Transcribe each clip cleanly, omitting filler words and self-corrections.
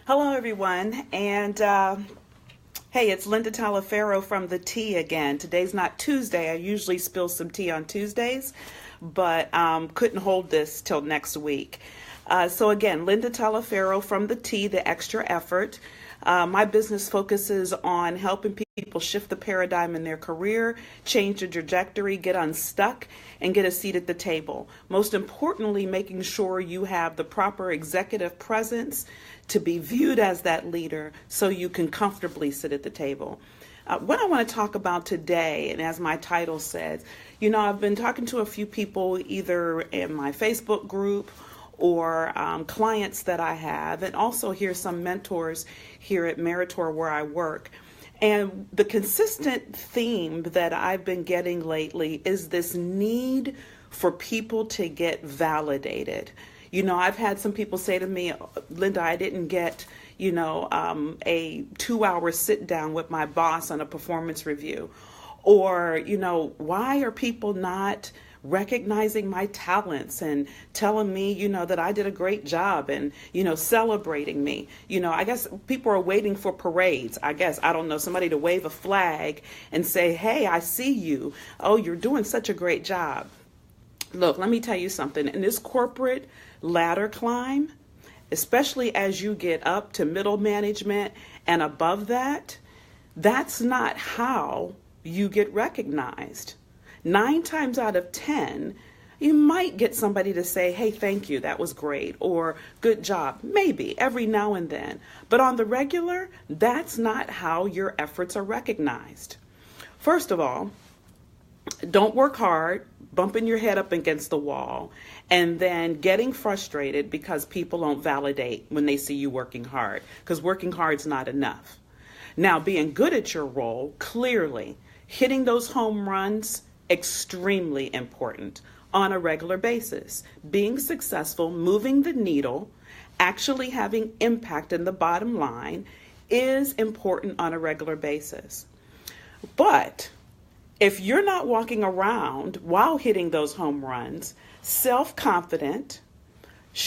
Hello, everyone. And hey, it's Linda Talaferro from The Tea again. Today's not Tuesday. I usually spill some tea on Tuesdays, but couldn't hold this till next week. So again, Linda Talaferro from The Tea, The Extra Effort. My business focuses on helping people shift the paradigm in their career, change the trajectory, get unstuck, and get a seat at the table. Most importantly, making sure you have the proper executive presence to be viewed as that leader so you can comfortably sit at the table. What I want to talk about today, and as my title says, I've been talking to a few people either in my Facebook group or clients that I have, and also here's some mentors here at Meritor where I work. And the consistent theme that I've been getting lately is this need for people to get validated. I've had some people say to me, Linda, I didn't get, a 2-hour sit down with my boss on a performance review. Or, why are people not recognizing my talents and telling me, that I did a great job and, celebrating me? I guess people are waiting for parades. I don't know, somebody to wave a flag and say, hey, I see you. Oh, you're doing such a great job. Look, let me tell you something. In this corporate ladder climb, especially as you get up to middle management and above that, that's not how you get recognized. 9 times out of 10, you might get somebody to say, hey, thank you, that was great, or good job, maybe every now and then. But on the regular, that's not how your efforts are recognized. First of all, don't work hard, bumping your head up against the wall, and then getting frustrated because people don't validate when they see you working hard, because working hard is not enough. Now, being good at your role, clearly, hitting those home runs, extremely important on a regular basis. Being successful, moving the needle, actually having impact in the bottom line is important on a regular basis. But if you're not walking around while hitting those home runs, self-confident,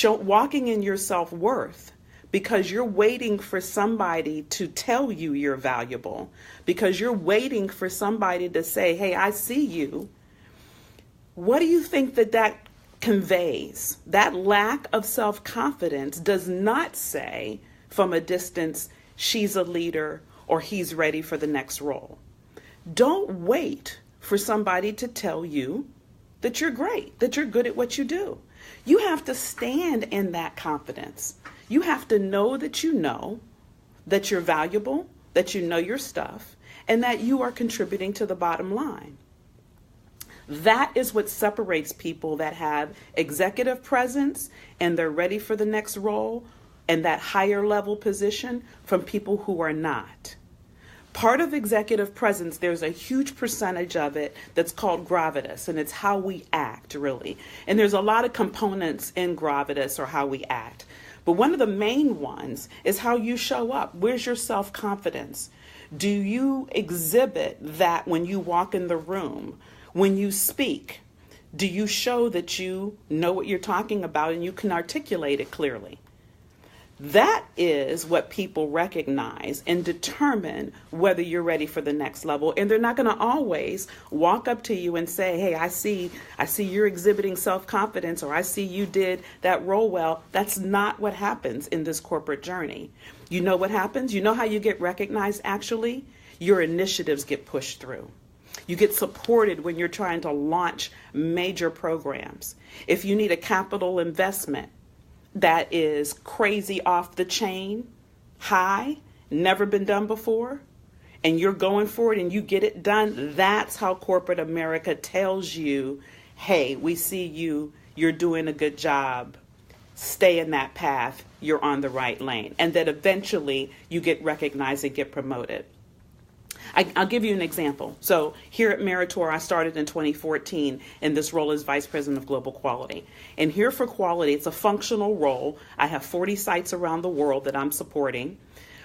walking in your self-worth, because you're waiting for somebody to tell you you're valuable, because you're waiting for somebody to say, hey, I see you, what do you think that conveys? That lack of self-confidence does not say from a distance, she's a leader or he's ready for the next role. Don't wait for somebody to tell you that you're great, that you're good at what you do. You have to stand in that confidence. You have to know that you're valuable, that you know your stuff, and that you are contributing to the bottom line. That is what separates people that have executive presence and they're ready for the next role and that higher level position from people who are not. Part of executive presence, there's a huge percentage of it that's called gravitas, and it's how we act, really. And there's a lot of components in gravitas or how we act. But one of the main ones is how you show up. Where's your self-confidence? Do you exhibit that when you walk in the room? When you speak, do you show that you know what you're talking about and you can articulate it clearly? That is what people recognize and determine whether you're ready for the next level. And they're not going to always walk up to you and say, hey, I see you're exhibiting self-confidence, or I see you did that role well. That's not what happens in this corporate journey. You know what happens? You know how you get recognized actually? Your initiatives get pushed through. You get supported when you're trying to launch major programs. If you need a capital investment that is crazy, off the chain, high, never been done before, and you're going for it and you get it done, that's how corporate America tells you, hey, we see you, you're doing a good job, stay in that path, you're on the right lane, and that eventually you get recognized and get promoted. I'll give you an example. So here at Meritor, I started in 2014 in this role as Vice President of Global Quality. And here for quality, it's a functional role. I have 40 sites around the world that I'm supporting.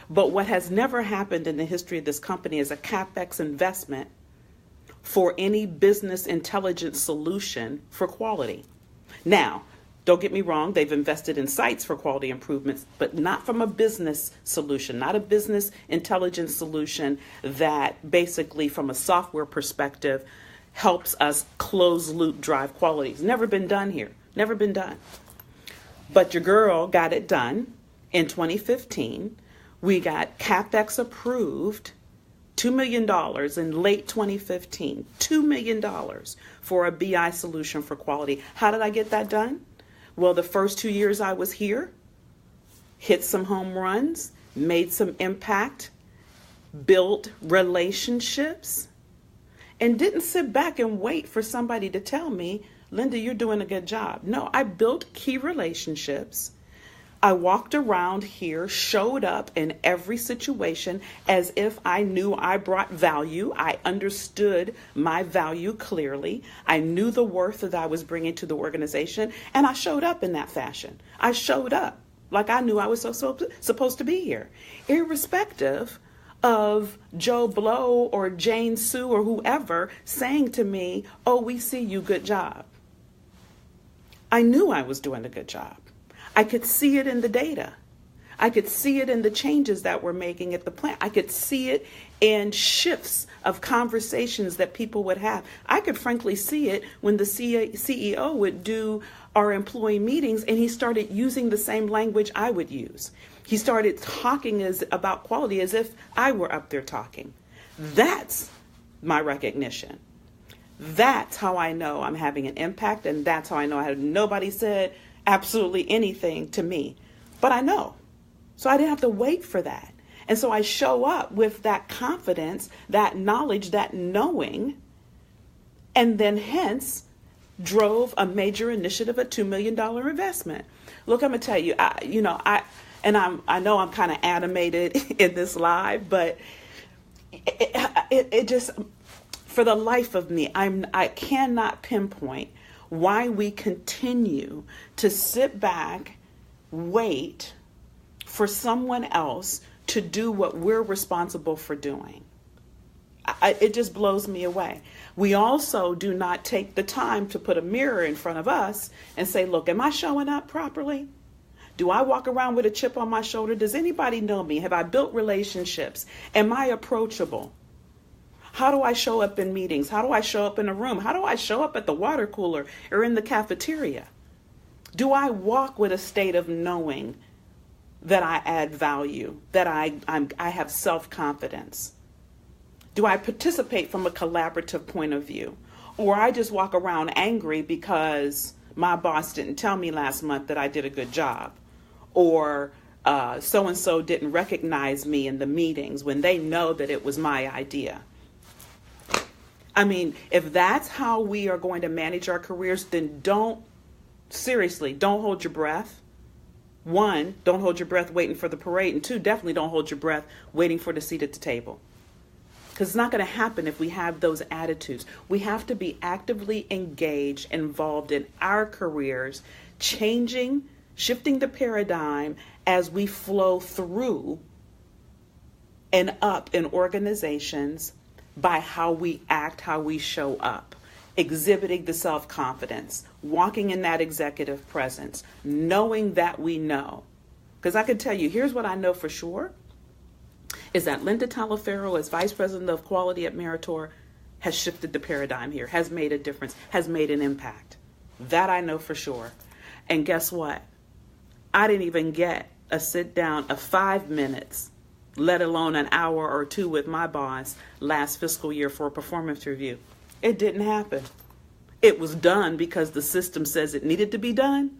But what has never happened in the history of this company is a CapEx investment for any business intelligence solution for quality. Now, Don't get me wrong, they've invested in sites for quality improvements, but not from a business solution, not a business intelligence solution that basically, from a software perspective, helps us close loop drive quality. It's never been done here, never been done. But your girl got it done in 2015. We got CapEx approved, $2 million in late 2015, $2 million for a BI solution for quality. How did I get that done? Well, the first 2 years I was here, hit some home runs, made some impact, built relationships, and didn't sit back and wait for somebody to tell me, Linda, you're doing a good job. No, I built key relationships. I walked around here, showed up in every situation as if I knew I brought value. I understood my value clearly. I knew the worth that I was bringing to the organization, and I showed up in that fashion. I showed up like I knew I was supposed to be here, irrespective of Joe Blow or Jane Sue or whoever saying to me, oh, we see you, good job. I knew I was doing a good job. I could see it in the data. I could see it in the changes that we're making at the plant. I could see it in shifts of conversations that people would have. I could frankly see it when the CEO would do our employee meetings and he started using the same language I would use. He started talking about quality as if I were up there talking. That's my recognition. That's how I know I'm having an impact, and that's how I know nobody said absolutely anything to me. But I know. So I didn't have to wait for that. And so I show up with that confidence, that knowledge, that knowing, and then hence drove a major initiative, a $2 million investment. Look, I'm going to tell you, I know I'm kind of animated in this live, but it just, for the life of me, I cannot pinpoint why we continue to sit back, wait for someone else to do what we're responsible for doing. It just blows me away. We also do not take the time to put a mirror in front of us and say, look, am I showing up properly? Do I walk around with a chip on my shoulder? Does anybody know me? Have I built relationships? Am I approachable? How do I show up in meetings? How do I show up in a room? How do I show up at the water cooler or in the cafeteria? Do I walk with a state of knowing that I add value, that I have self-confidence? Do I participate from a collaborative point of view? Or I just walk around angry because my boss didn't tell me last month that I did a good job? Or so-and-so didn't recognize me in the meetings when they know that it was my idea? I mean, if that's how we are going to manage our careers, then seriously, don't hold your breath. One, don't hold your breath waiting for the parade. And two, definitely don't hold your breath waiting for the seat at the table. Because it's not going to happen if we have those attitudes. We have to be actively engaged, involved in our careers, changing, shifting the paradigm as we flow through and up in organizations by how we act, how we show up, exhibiting the self-confidence, walking in that executive presence, knowing that we know. Because I can tell you, here's what I know for sure, is that Linda Talaferro, as Vice President of Quality at Meritor, has shifted the paradigm here, has made a difference, has made an impact. That I know for sure. And guess what? I didn't even get a sit down of 5 minutes, let alone an hour or two with my boss last fiscal year for a performance review. It didn't happen. It was done because the system says it needed to be done.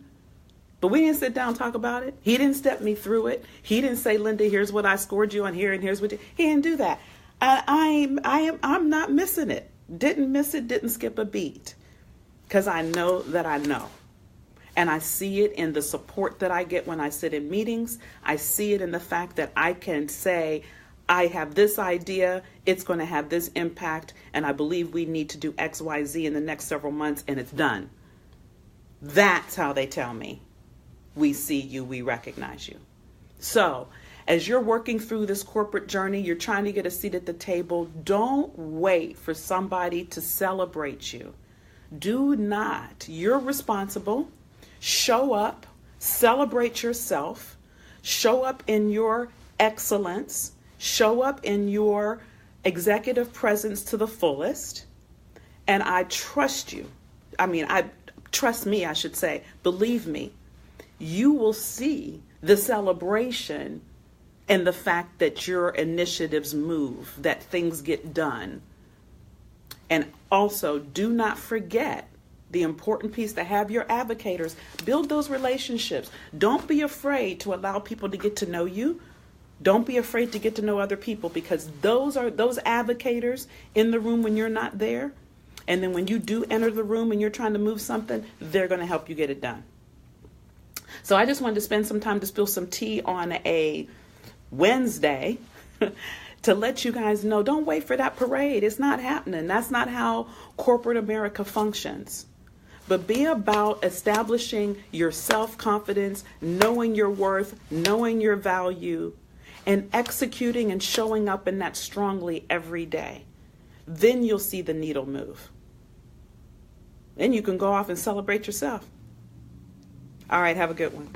But we didn't sit down and talk about it. He didn't step me through it. He didn't say, Linda, here's what I scored you on here and here's what he didn't do that. I'm not missing it. Didn't miss it, didn't skip a beat. Because I know that I know. And I see it in the support that I get when I sit in meetings. I see it in the fact that I can say, I have this idea, it's going to have this impact, and I believe we need to do X, Y, Z in the next several months, and it's done. That's how they tell me, we see you, we recognize you. So, as you're working through this corporate journey, you're trying to get a seat at the table, don't wait for somebody to celebrate you. Do not. You're responsible. Show up, celebrate yourself, show up in your excellence, show up in your executive presence to the fullest. And I trust you. Trust me, I should say. Believe me, you will see the celebration and the fact that your initiatives move, that things get done. And also, do not forget the important piece to have your advocators. Build those relationships. Don't be afraid to allow people to get to know you. Don't be afraid to get to know other people, because those advocators in the room when you're not there. And then when you do enter the room and you're trying to move something, they're going to help you get it done. So I just wanted to spend some time to spill some tea on a Wednesday to let you guys know, don't wait for that parade. It's not happening. That's not how corporate America functions. But be about establishing your self-confidence, knowing your worth, knowing your value, and executing and showing up in that strongly every day. Then you'll see the needle move. Then you can go off and celebrate yourself. All right, have a good one.